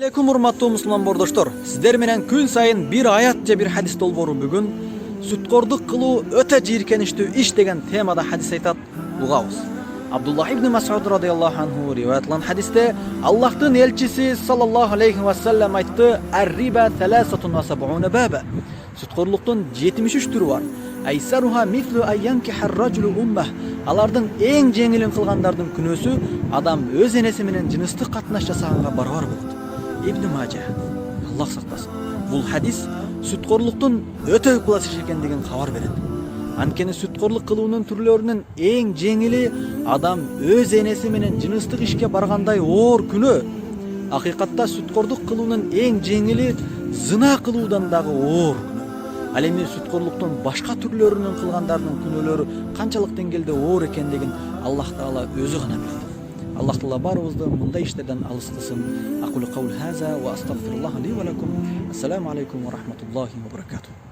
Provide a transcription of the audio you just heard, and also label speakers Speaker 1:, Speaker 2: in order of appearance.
Speaker 1: Алейкум урматтуу мусулман бордоштор. Сиздер менен күн сайын бир аят же бир хадис долбоору бүгүн сүткордук кылуу өтө жийиркеничтүү иш деген темада хадис айтат. Угабыз. Абдуллах ибн Мас'уд радыйаллаху анху риваятланган хадисте Аллахтын элчиси саллаллаху алейхи ва саллям айтты: "Ар-риба 73 баба." Сүткорлуктун 73 түрү бар. Айсаруха мислу айянки харраджулу уммах. Алардын эң жеңилин кылгандардын күнөөсү адам өз энеси менен жыныстык катнаш жасаганга барабар болот. Ибн Мажа. Аллах сактасын. Бул хадис сүткорлуктун өтө класс иш экендигин кабар берет. Анткени сүткорлук кылуунун түрлөрүнүн эң жеңили адам өз энеси менен жыныстык ишке баргандай оор күнөө. Акыйкатта сүткорлук кылуунун эң жеңили зына кылуудан дагы оор күнөө. Ал эми сүткорлуктун башка түрлөрүнүн кылгандардын күнөөлөрү канчалык деңгээлде оор экендигин Аллах Таала өзү гана билет. Аллах Таала барыбызды мындай иштерден алыс кылсын. Aqulu qawli hadha wa astaghfirullah li wa lakum. Assalamu alaykum wa rahmatullahi wa barakatuh.